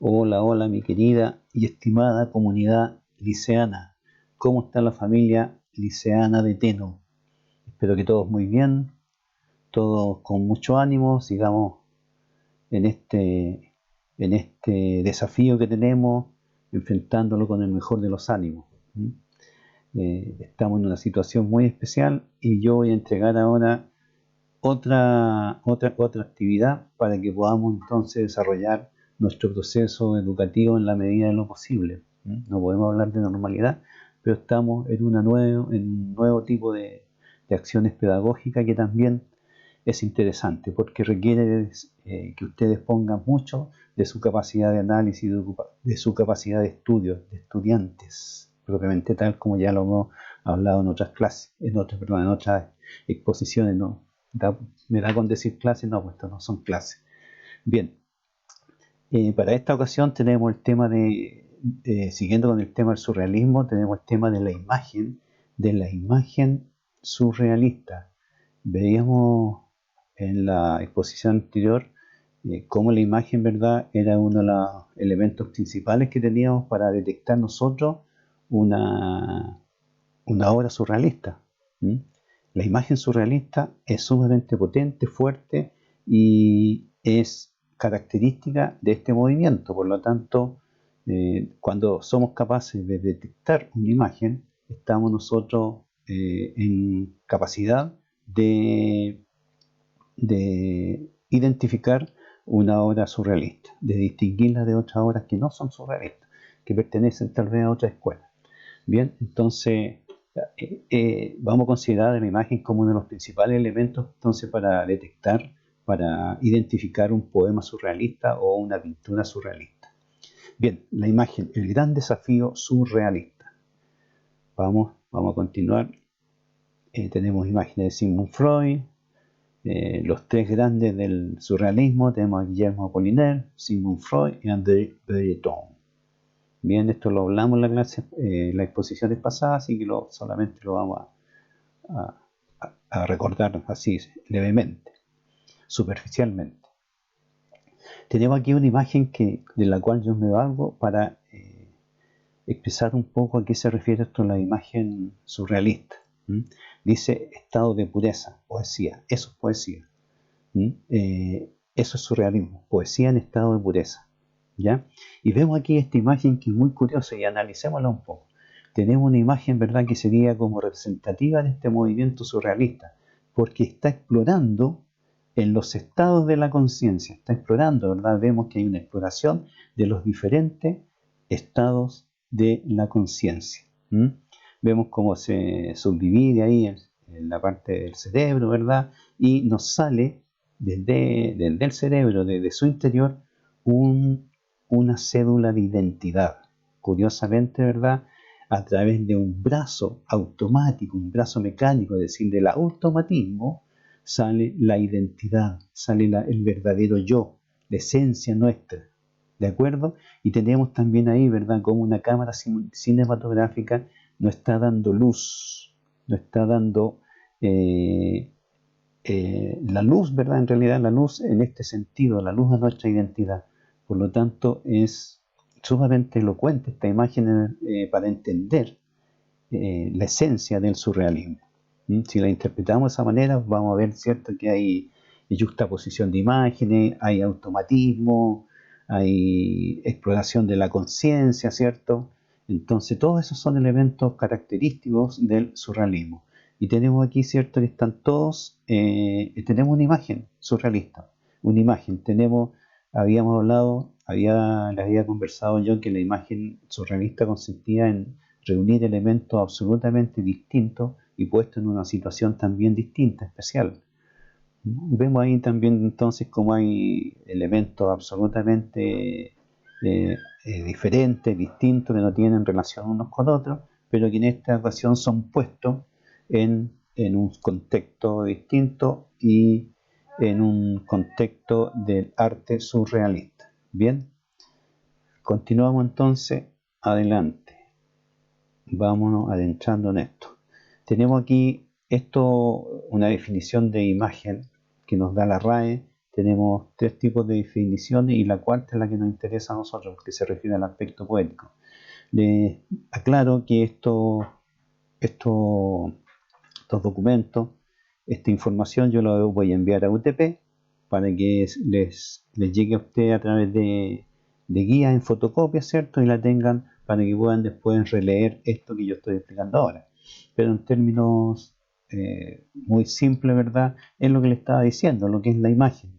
Hola, hola, mi querida y estimada comunidad liceana. ¿Cómo está la familia liceana de Teno? Espero que todos muy bien, todos con mucho ánimo, sigamos en este desafío que tenemos, enfrentándolo con el mejor de los ánimos. Estamos en una situación muy especial y yo voy a entregar ahora otra actividad para que podamos entonces desarrollar nuestro proceso educativo en la medida de lo posible. No podemos hablar de normalidad, pero estamos en un nuevo tipo de acciones pedagógicas que también es interesante porque requiere que ustedes pongan mucho de su capacidad de análisis, de su capacidad de estudio, de estudiantes, propiamente tal como ya lo hemos hablado en otras clases, en otras exposiciones, ¿no? Me da con decir clases, no, pues esto no son clases. Bien, para esta ocasión tenemos el tema siguiendo con el tema del surrealismo, tenemos el tema de la imagen surrealista. Veíamos en la exposición anterior cómo la imagen, ¿verdad?, era uno de los elementos principales que teníamos para detectar nosotros una, una obra surrealista. ¿Mm? La imagen surrealista es sumamente potente, fuerte y es característica de este movimiento. Por lo tanto, cuando somos capaces de detectar una imagen, estamos nosotros en capacidad de identificar una obra surrealista, de distinguirla de otras obras que no son surrealistas, que pertenecen tal vez a otra escuela. Bien, entonces vamos a considerar la imagen como uno de los principales elementos entonces para detectar, para identificar un poema surrealista o una pintura surrealista. Bien, la imagen, el gran desafío surrealista. Vamos a continuar. Tenemos imágenes de Sigmund Freud, los tres grandes del surrealismo, tenemos a Guillermo Apollinaire, Sigmund Freud y André Breton. Bien, esto lo hablamos en la clase, las exposiciones pasadas, así que solamente lo vamos a recordar así levemente, superficialmente. Tenemos aquí una imagen de la cual yo me valgo para expresar un poco a qué se refiere esto la imagen surrealista. Dice estado de pureza, poesía, eso es poesía. Eso es surrealismo, poesía en estado de pureza. ¿Ya? Y vemos aquí esta imagen que es muy curiosa y analicémosla un poco. Tenemos una imagen, ¿verdad?, que sería como representativa de este movimiento surrealista, porque está explorando en los estados de la conciencia, está explorando, ¿verdad? Vemos que hay una exploración de los diferentes estados de la conciencia. Vemos cómo se subdivide ahí en la parte del cerebro, ¿verdad? Y nos sale desde el cerebro, desde su interior, una cédula de identidad. Curiosamente, ¿verdad?, a través de un brazo automático, un brazo mecánico, es decir, del automatismo, sale la identidad, sale el verdadero yo, la esencia nuestra. ¿De acuerdo? Y tenemos también ahí, ¿verdad?, como una cámara cinematográfica nos está dando luz, nos está dando la luz, ¿verdad? En realidad la luz en este sentido, la luz de nuestra identidad. Por lo tanto, es sumamente elocuente esta imagen para entender la esencia del surrealismo. Si la interpretamos de esa manera, vamos a ver, ¿cierto?, que hay juxtaposición de imágenes, hay automatismo, hay exploración de la conciencia, ¿cierto? Entonces, todos esos son elementos característicos del surrealismo. Y tenemos aquí, ¿cierto?, que están todos, tenemos una imagen surrealista, una imagen, habíamos hablado, les había conversado yo que la imagen surrealista consistía en reunir elementos absolutamente distintos y puestos en una situación también distinta, especial. Vemos ahí también entonces cómo hay elementos absolutamente diferentes, distintos, que no tienen relación unos con otros, pero que en esta ocasión son puestos en un contexto distinto y en un contexto del arte surrealista. Bien, continuamos entonces adelante. Vámonos adentrando en esto. Tenemos aquí una definición de imagen que nos da la RAE, tenemos tres tipos de definiciones y la cuarta es la que nos interesa a nosotros, porque se refiere al aspecto poético. Les aclaro que estos documentos, esta información yo la voy a enviar a UTP para que les llegue a usted a través de guías en fotocopia, ¿cierto? Y la tengan para que puedan después releer esto que yo estoy explicando ahora. Pero en términos muy simples, ¿verdad? Es lo que le estaba diciendo, lo que es la imagen.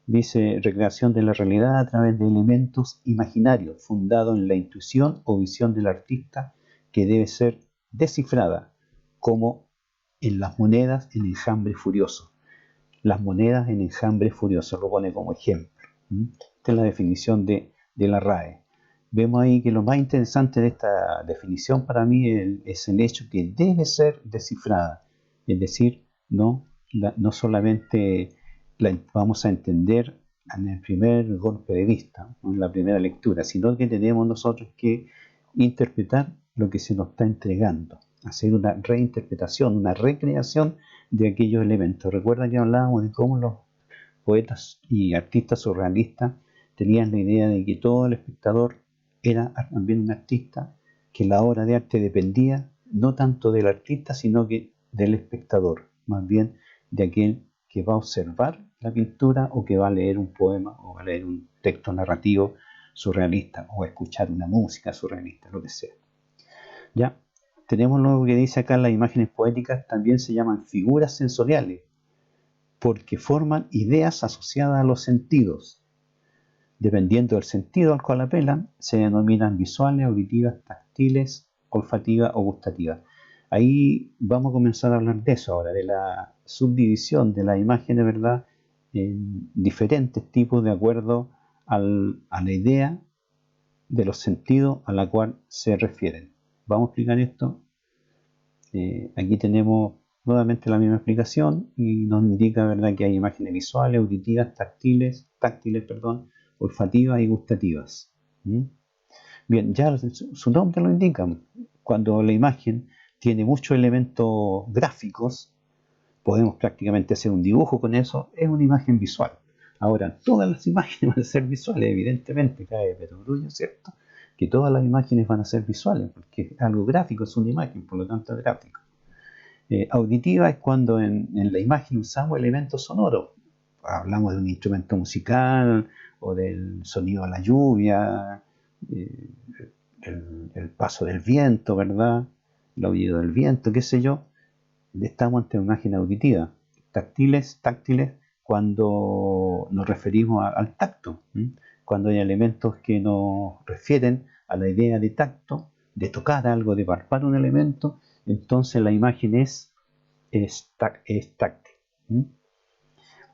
Dice, recreación de la realidad a través de elementos imaginarios, fundado en la intuición o visión del artista, que debe ser descifrada, como en las monedas en enjambre furioso. Las monedas en enjambre furioso, lo pone como ejemplo. Esta es la definición de la RAE. Vemos ahí que lo más interesante de esta definición para mí es el hecho que debe ser descifrada. Es decir, no solamente la vamos a entender en el primer golpe de vista, en la primera lectura, sino que tenemos nosotros que interpretar lo que se nos está entregando, hacer una reinterpretación, una recreación de aquellos elementos. Recuerda que hablábamos de cómo los poetas y artistas surrealistas tenían la idea de que todo el espectador era también un artista, que la obra de arte dependía no tanto del artista, sino que del espectador, más bien de aquel que va a observar la pintura o que va a leer un poema o va a leer un texto narrativo surrealista o a escuchar una música surrealista, lo que sea. Ya, tenemos lo que dice acá: las imágenes poéticas también se llaman figuras sensoriales porque forman ideas asociadas a los sentidos. Dependiendo del sentido al cual apelan, se denominan visuales, auditivas, táctiles, olfativas o gustativas. Ahí vamos a comenzar a hablar de eso ahora, de la subdivisión de las imágenes, ¿verdad?, en diferentes tipos de acuerdo a la idea de los sentidos a la cual se refieren. Vamos a explicar esto. Aquí tenemos nuevamente la misma explicación y nos indica, ¿verdad?, que hay imágenes visuales, auditivas, táctiles, olfativas y gustativas. Bien, ya su nombre lo indica. Cuando la imagen tiene muchos elementos gráficos, podemos prácticamente hacer un dibujo con eso, es una imagen visual. Ahora, todas las imágenes van a ser visuales, evidentemente, cae de perogrullo, ¿cierto? Que todas las imágenes van a ser visuales, porque algo gráfico es una imagen, por lo tanto es gráfico. Auditiva es cuando en la imagen usamos elementos sonoros. Hablamos de un instrumento musical o del sonido de la lluvia, el paso del viento, ¿verdad? El aullido del viento, qué sé yo. Estamos ante una imagen auditiva. Táctiles, cuando nos referimos al tacto, cuando hay elementos que nos refieren a la idea de tacto, de tocar algo, de palpar un elemento, entonces la imagen es táctil.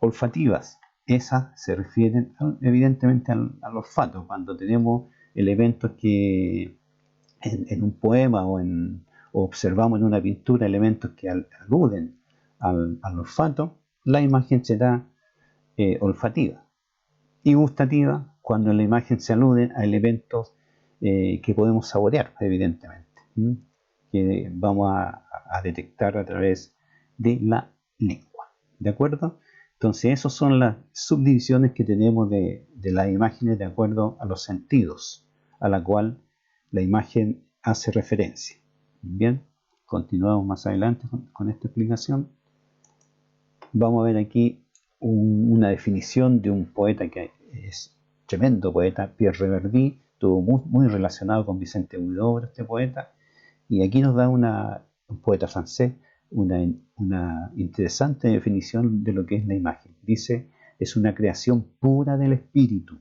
Olfativas, esas se refieren evidentemente al olfato, cuando tenemos elementos que en un poema o observamos en una pintura elementos que aluden al olfato, la imagen será olfativa. Y gustativa, cuando en la imagen se aluden a elementos que podemos saborear, evidentemente, que vamos a detectar a través de la lengua. ¿De acuerdo? Entonces, esas son las subdivisiones que tenemos de las imágenes de acuerdo a los sentidos, a la cual la imagen hace referencia. Bien, continuamos más adelante con esta explicación. Vamos a ver aquí una definición de un poeta que es tremendo poeta, Pierre Reverdy, estuvo muy relacionado con Vicente Huidobro, este poeta, y aquí nos da un poeta francés, una interesante definición de lo que es la imagen. Dice, es una creación pura del espíritu,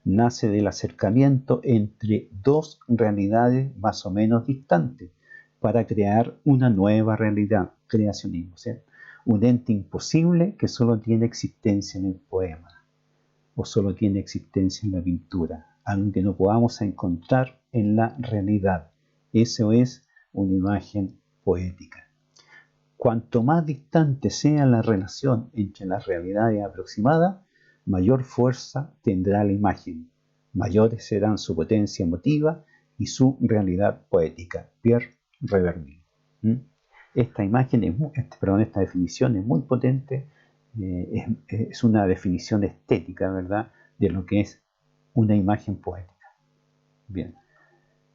nace del acercamiento entre dos realidades más o menos distantes para crear una nueva realidad, creacionismo, ¿cierto? Un ente imposible que solo tiene existencia en el poema o solo tiene existencia en la pintura, algo que no podamos encontrar en la realidad. Eso es una imagen poética. Cuanto más distante sea la relación entre las realidades aproximadas, mayor fuerza tendrá la imagen, mayores serán su potencia emotiva y su realidad poética. Pierre Reverdy. Esta definición es muy potente es una definición estética, ¿verdad?, de lo que es una imagen poética. Bien,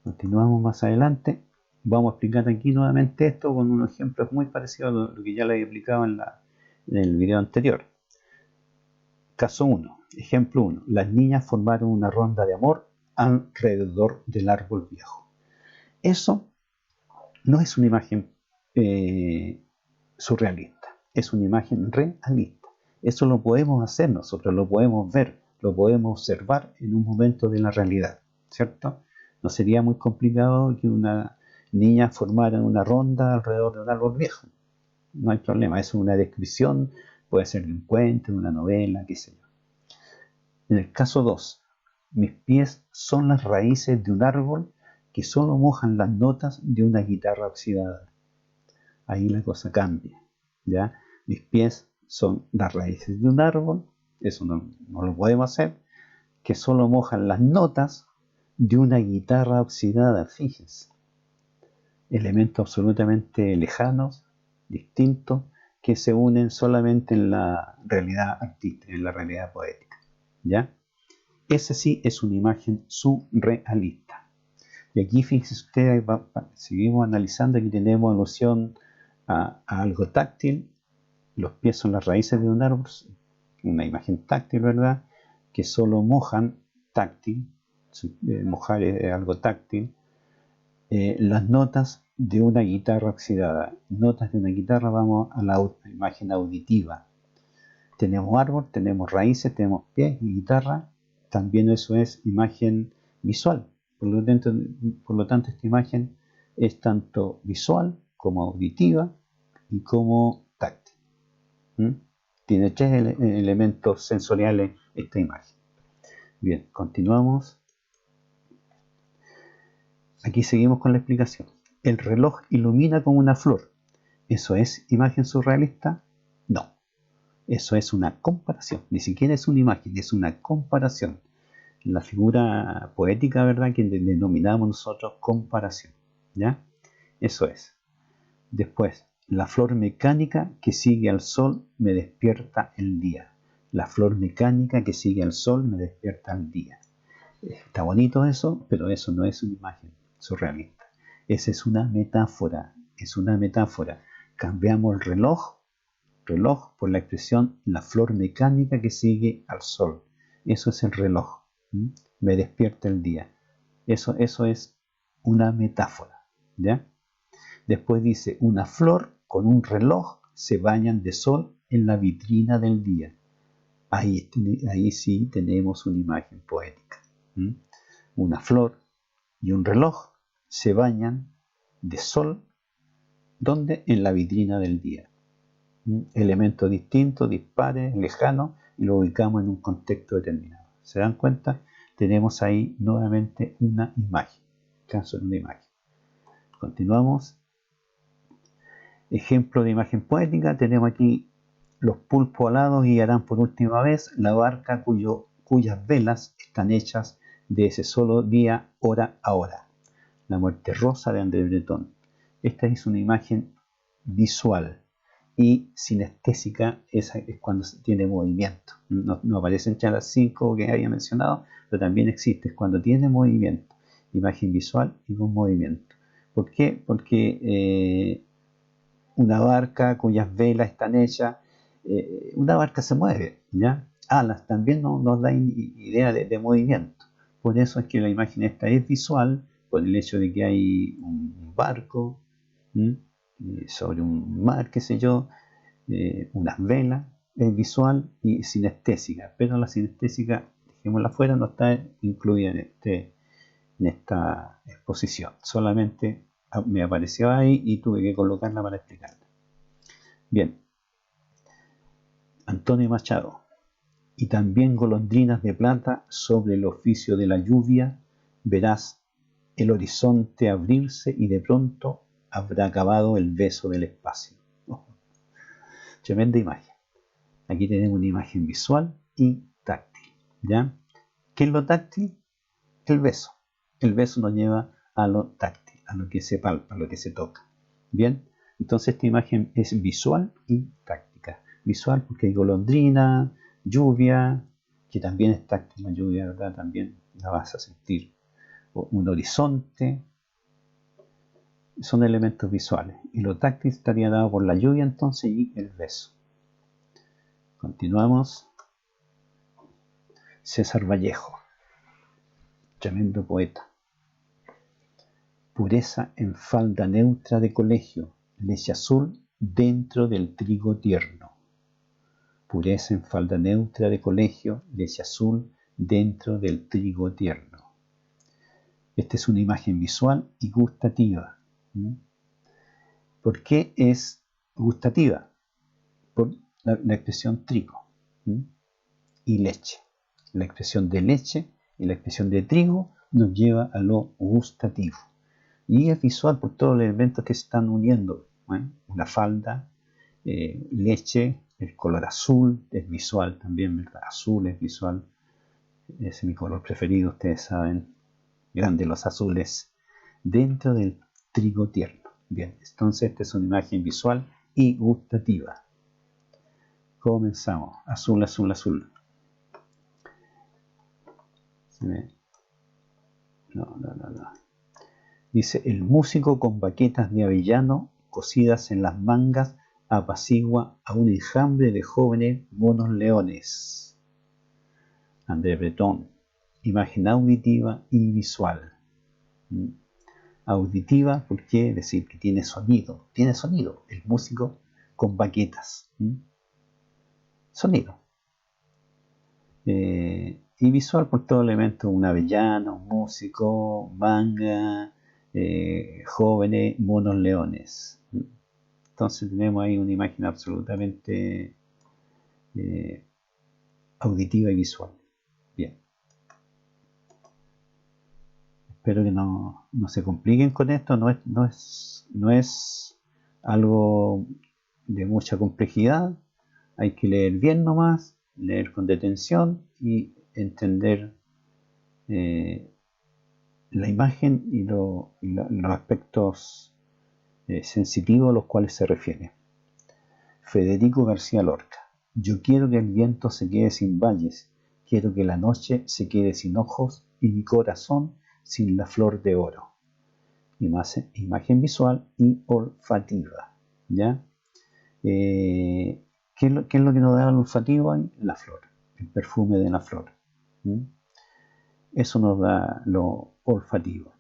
continuamos más adelante. Vamos a explicar aquí nuevamente esto con unos ejemplos muy parecidos a lo que ya les he explicado en el video anterior. Caso 1, ejemplo 1. Las niñas formaron una ronda de amor alrededor del árbol viejo. Eso no es una imagen surrealista, es una imagen realista. Eso lo podemos hacer nosotros, lo podemos ver, lo podemos observar en un momento de la realidad, ¿cierto? No sería muy complicado que una niña formara una ronda alrededor de un árbol viejo. No hay problema, es una descripción, puede ser de un cuento, de una novela, qué sé yo. En el caso 2, mis pies son las raíces de un árbol que solo mojan las notas de una guitarra oxidada. Ahí la cosa cambia, ¿ya? Mis pies son las raíces de un árbol, eso no lo podemos hacer, que solo mojan las notas de una guitarra oxidada, fíjense. Elementos absolutamente lejanos, distintos, que se unen solamente en la realidad artística, en la realidad poética, ¿ya? Esa sí es una imagen surrealista. Y aquí fíjense ustedes, seguimos analizando, aquí tenemos alusión a algo táctil. Los pies son las raíces de un árbol, una imagen táctil, ¿verdad?, que solo mojan, táctil, mojar es algo táctil, las notas de una guitarra oxidada. Notas de una guitarra, vamos a la imagen auditiva. Tenemos árbol, tenemos raíces, tenemos pies y guitarra. También eso es imagen visual. Por lo tanto, esta imagen es tanto visual como auditiva y como táctil. Tiene tres elementos sensoriales esta imagen. Bien, continuamos. Aquí seguimos con la explicación. El reloj ilumina como una flor. ¿Eso es imagen surrealista? No. Eso es una comparación. Ni siquiera es una imagen, es una comparación. La figura poética, ¿verdad?, que denominamos nosotros comparación, ¿ya? Eso es. Después, la flor mecánica que sigue al sol me despierta el día. La flor mecánica que sigue al sol me despierta el día. Está bonito eso, pero eso no es una imagen surrealista. Esa es una metáfora, es una metáfora. Cambiamos el reloj por la expresión la flor mecánica que sigue al sol. Eso es el reloj. Me despierta el día. Eso es una metáfora, ¿ya? Después dice, una flor con un reloj se bañan de sol en la vitrina del día. Ahí sí tenemos una imagen poética. Una flor y un reloj se bañan de sol, ¿dónde? En la vitrina del día. Elementos distintos, dispares, lejanos, y lo ubicamos en un contexto determinado. ¿Se dan cuenta? Tenemos ahí nuevamente una imagen. Caso de una imagen. Continuamos. Ejemplo de imagen poética, tenemos aquí los pulpos alados guiarán por última vez la barca cuyas velas están hechas de ese solo día, hora a hora. La muerte rosa de André Breton. Esta es una imagen visual y sinestésica, esa es cuando tiene movimiento. No aparecen ya las 5 que había mencionado, pero también existe, es cuando tiene movimiento. Imagen visual y con movimiento. ¿Por qué? Porque una barca cuyas velas están hechas, una barca se mueve, ¿ya? Alas también nos da idea de movimiento. Por eso es que la imagen esta es visual, por el hecho de que hay un barco sobre un mar, qué sé yo, unas velas, es visual y sinestésica, pero la sinestésica, dejémosla fuera, no está incluida en esta exposición. Solamente me apareció ahí y tuve que colocarla para explicarla. Bien, Antonio Machado. Y también golondrinas de plata sobre el oficio de la lluvia, verás el horizonte abrirse y de pronto habrá acabado el beso del espacio. Tremenda imagen. Aquí tenemos una imagen visual y táctil, ¿ya? ¿Qué es lo táctil? El beso. El beso nos lleva a lo táctil, a lo que se palpa, a lo que se toca. Bien, entonces esta imagen es visual y táctica. visual porque hay golondrina, lluvia, que también es táctil, la lluvia, ¿verdad? También la vas a sentir. Un horizonte, son elementos visuales. Y lo táctil estaría dado por la lluvia entonces y el beso. Continuamos. César Vallejo, tremendo poeta. Pureza en falda neutra de colegio, leche azul dentro del trigo tierno. Pureza en falda neutra de colegio, leche azul dentro del trigo tierno. Esta es una imagen visual y gustativa. ¿Por qué es gustativa? Por la expresión trigo y leche. La expresión de leche y la expresión de trigo nos lleva a lo gustativo. Y es visual por todos los elementos que se están uniendo. Una falda, leche, el color azul es visual también, ¿verdad? Azul es visual. Ese es mi color preferido, ustedes saben. Grande los azules. Dentro del trigo tierno. Bien, entonces esta es una imagen visual y gustativa. Comenzamos. Azul, azul, azul. No. Dice, el músico con baquetas de avellano cosidas en las mangas apacigua a un enjambre de jóvenes monos leones. André Breton. Imagen auditiva y visual. Auditiva, ¿por qué? Decir que tiene sonido. Tiene sonido. El músico con baquetas. Sonido. Y visual por todo elemento, un avellano, un músico, manga, jóvenes, monos leones. Entonces tenemos ahí una imagen absolutamente auditiva y visual. Bien. Espero que no se compliquen con esto, no es algo de mucha complejidad. Hay que leer bien nomás, leer con detención y entender la imagen y los aspectos sensitivos a los cuales se refiere. Federico García Lorca. Yo quiero que el viento se quede sin valles, quiero que la noche se quede sin ojos y mi corazón sin la flor de oro. Imagen visual y olfativa. ¿Ya? ¿Qué es lo que nos da el olfativo ahí? La flor, el perfume de la flor. Eso nos da lo olfativo.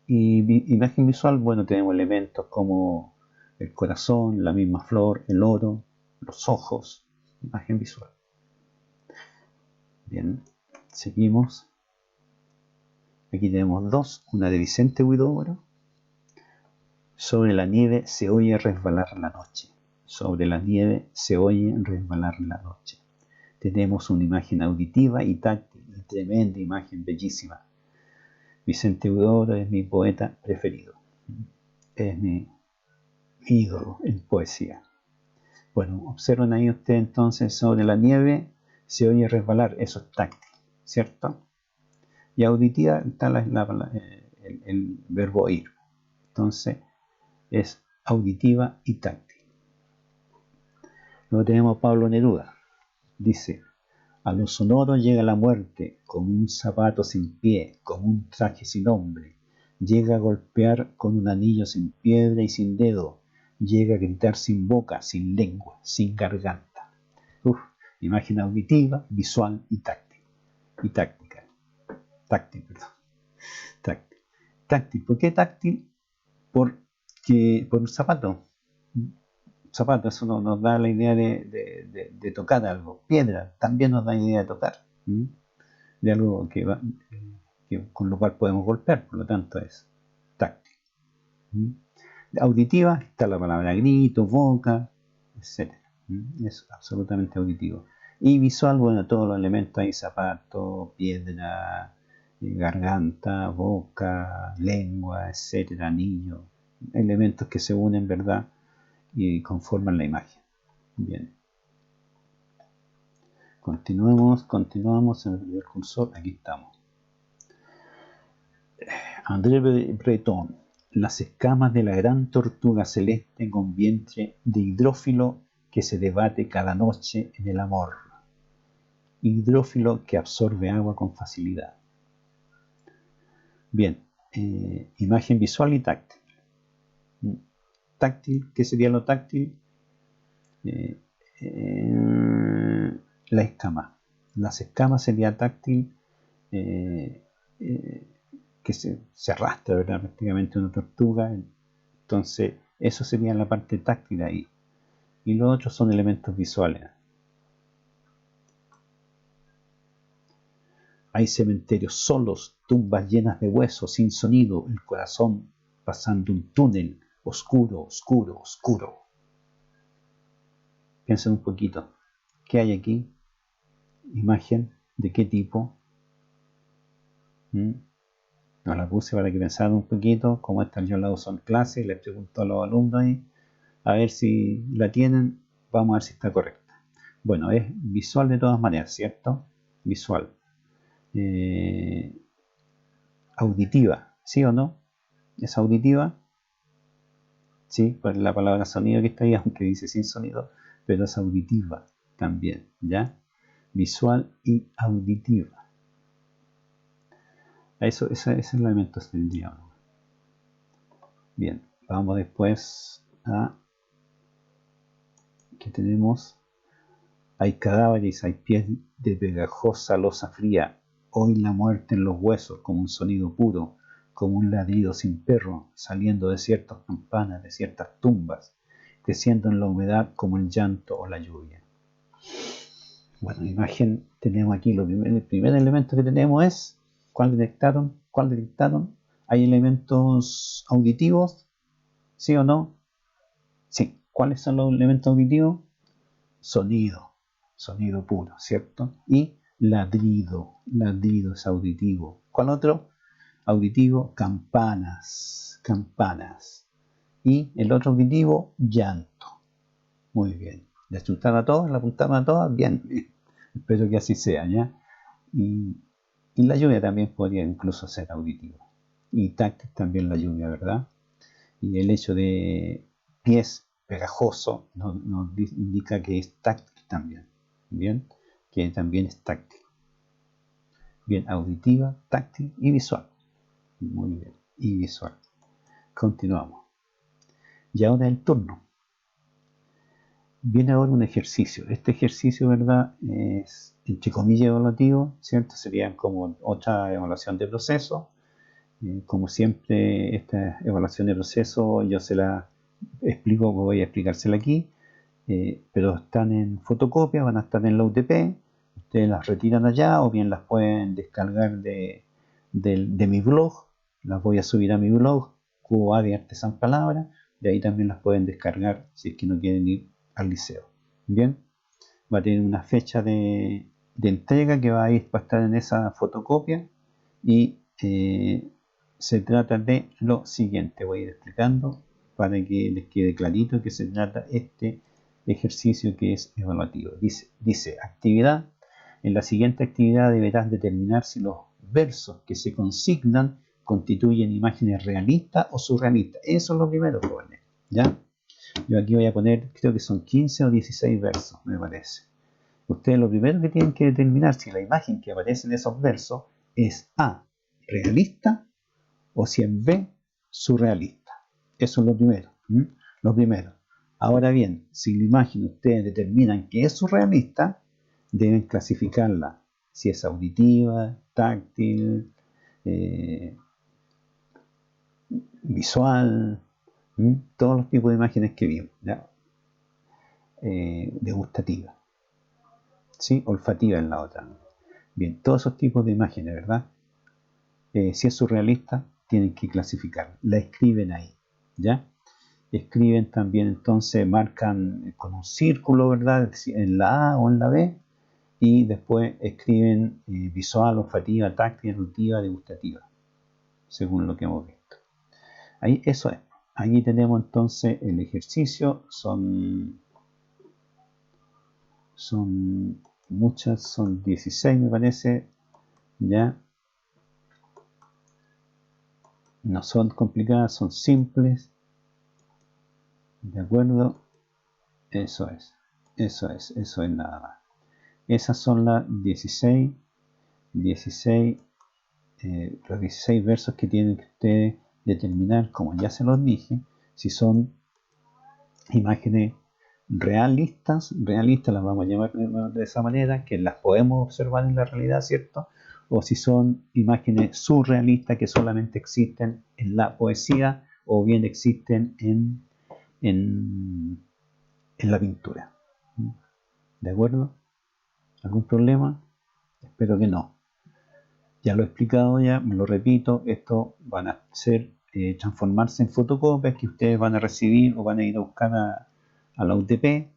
Y imagen visual, bueno, tenemos elementos como el corazón, la misma flor, el oro, los ojos, imagen visual. Bien, seguimos. Aquí tenemos dos, una de Vicente Huidobro. Sobre la nieve se oye resbalar la noche. Sobre la nieve se oye resbalar la noche. Tenemos una imagen auditiva y táctil, tremenda imagen, bellísima. Vicente Huidobro es mi poeta preferido. Es mi ídolo en poesía. Bueno, observen ahí ustedes entonces, sobre la nieve se oye resbalar, eso es táctil, ¿cierto? Y auditiva está el verbo oír. Entonces es auditiva y táctil. Luego tenemos a Pablo Neruda. Dice, a lo sonoro llega la muerte, con un zapato sin pie, con un traje sin hombre. Llega a golpear con un anillo sin piedra y sin dedo. Llega a gritar sin boca, sin lengua, sin garganta. Imagen auditiva, visual y táctil. Y táctica. Táctil, perdón. Táctil. Táctil. ¿Por qué táctil? Porque por un zapato. Zapato, eso nos da la idea de tocar algo. Piedra también nos da la idea de tocar. De algo que con lo cual podemos golpear, por lo tanto es táctil. Auditiva está la palabra grito, boca, etc. Es absolutamente auditivo. Y visual, bueno, todos los elementos hay: zapato, piedra, garganta, boca, lengua, etc. Anillo, elementos que se unen, ¿verdad? Y conforman la imagen. Bien. Continuamos en el cursor, aquí estamos. André Breton. Las escamas de la gran tortuga celeste con vientre de hidrófilo que se debate cada noche en el amor. Hidrófilo que absorbe agua con facilidad. Bien, imagen visual y táctil. Táctil, ¿qué sería lo táctil? La escama. Las escamas sería táctil, que se arrastra, ¿verdad? Prácticamente una tortuga. Entonces, eso sería la parte táctil ahí. Y los otros son elementos visuales. Hay cementerios solos, tumbas llenas de huesos, sin sonido, el corazón pasando un túnel, oscuro, oscuro, oscuro. Piensen un poquito. ¿Qué hay aquí? ¿Imagen? ¿De qué tipo? No la puse para que pensaran un poquito. Como esta yo la uso en clase, les pregunto a los alumnos ahí, a ver si la tienen. Vamos a ver si está correcta. Bueno, es visual de todas maneras, ¿cierto? Visual. Auditiva, ¿sí o no? ¿Es auditiva? Sí, por la palabra sonido que está ahí, aunque dice sin sonido, pero es auditiva también, ¿ya? Visual y auditiva. Esos elementos tendríamos. Bien, vamos después a... ¿Qué tenemos? Hay cadáveres, hay piel de pegajosa losa fría. Hoy la muerte en los huesos, como un sonido puro, como un ladrido sin perro, saliendo de ciertas campanas, de ciertas tumbas, creciendo en la humedad como el llanto o la lluvia. Bueno, imagen, tenemos aquí el primer elemento que tenemos es, ¿cuál detectaron? ¿Cuál detectaron? ¿Hay elementos auditivos? ¿Sí o no? Sí. ¿Cuáles son los elementos auditivos? Sonido puro, ¿cierto? Y ladrido es auditivo. ¿Cuál otro? Auditivo, campanas. Y el otro auditivo, llanto. Muy bien. ¿Le apuntaron a todas? ¿Le apuntaron a todas? Bien. Espero que así sea, ¿ya? Y la lluvia también podría incluso ser auditiva. Y táctil también la lluvia, ¿verdad? Y el hecho de pies pegajoso nos indica que es táctil también. Bien, que también es táctil. Bien, auditiva, táctil y visual. Muy bien, y visual. Continuamos. Y ahora el turno. Viene ahora un ejercicio. Este ejercicio, ¿verdad? Es entre comillas evaluativo, ¿cierto? Sería como otra evaluación de proceso. Como siempre, esta evaluación de proceso yo se la explico, voy a explicársela aquí, pero están en fotocopia, van a estar en la UTP, ustedes las retiran allá o bien las pueden descargar de mi blog, las voy a subir a mi blog, Cubo de Artesan Palabra, de ahí también las pueden descargar si es que no quieren ir al liceo. Bien, va a tener una fecha de entrega que va a estar en esa fotocopia y se trata de lo siguiente, voy a ir explicando para que les quede clarito que se trata este ejercicio que es evaluativo. Dice actividad. En la siguiente actividad deberás determinar si los versos que se consignan constituyen imágenes realistas o surrealistas. Eso es lo primero, jóvenes. ¿Ya? Yo aquí voy a poner, creo que son 15 o 16 versos, me parece. Ustedes lo primero que tienen que determinar si la imagen que aparece en esos versos es A, realista, o si es B, surrealista. Eso es lo primero. Lo primero. Ahora bien, si la imagen ustedes determinan que es surrealista, deben clasificarla. Si es auditiva, táctil, visual, todos los tipos de imágenes que vimos. ¿Ya? Degustativa. ¿Sí? Olfativa en la otra. Bien, todos esos tipos de imágenes, ¿verdad? Si es surrealista, tienen que clasificar. La escriben ahí, ¿ya? Escriben también, entonces marcan con un círculo, ¿verdad? En la A o en la B, y después escriben visual, olfativa, táctil, auditiva, degustativa, según lo que hemos visto. Ahí, eso es. Aquí tenemos entonces el ejercicio, son muchas, son 16 me parece, ¿ya? No son complicadas, son simples. ¿De acuerdo? Eso es. eso es nada más. Esas son las 16 los 16 versos que tienen que ustedes determinar, como ya se los dije, si son imágenes realistas las vamos a llamar de esa manera, que las podemos observar en la realidad, ¿cierto? O si son imágenes surrealistas que solamente existen en la poesía o bien existen en la pintura. ¿De acuerdo? ¿Algún problema? Espero que no. Ya lo he explicado ya, me lo repito, esto van a ser transformarse en fotocopias que ustedes van a recibir o van a ir a buscar a la UTP,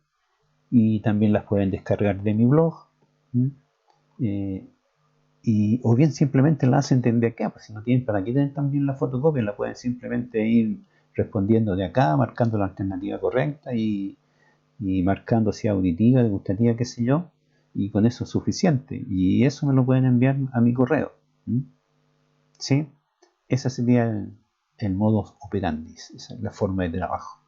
y también las pueden descargar de mi blog, o bien simplemente la hacen desde acá, pues si no tienen para qué tener también la fotocopia, la pueden simplemente ir respondiendo de acá, marcando la alternativa correcta y marcando si auditiva, degustativa, qué sé yo, y con eso es suficiente. Y eso me lo pueden enviar a mi correo. ¿Sí? Ese sería el modus operandi, esa es la forma de trabajo.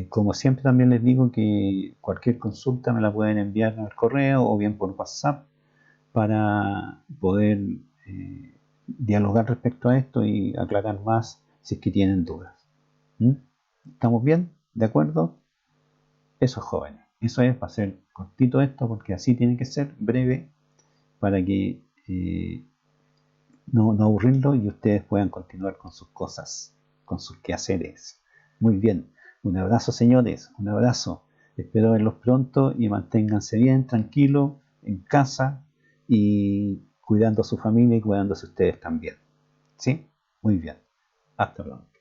Como siempre también les digo que cualquier consulta me la pueden enviar al correo o bien por WhatsApp para poder dialogar respecto a esto y aclarar más si es que tienen dudas. ¿Estamos bien? ¿De acuerdo? Eso, jóvenes. Eso es, va a ser cortito esto porque así tiene que ser, breve, para que no aburrirlo y ustedes puedan continuar con sus cosas, con sus quehaceres. Muy bien. Un abrazo, señores. Un abrazo. Espero verlos pronto y manténganse bien, tranquilos, en casa y cuidando a su familia y cuidándose ustedes también. ¿Sí? Muy bien. Hasta pronto.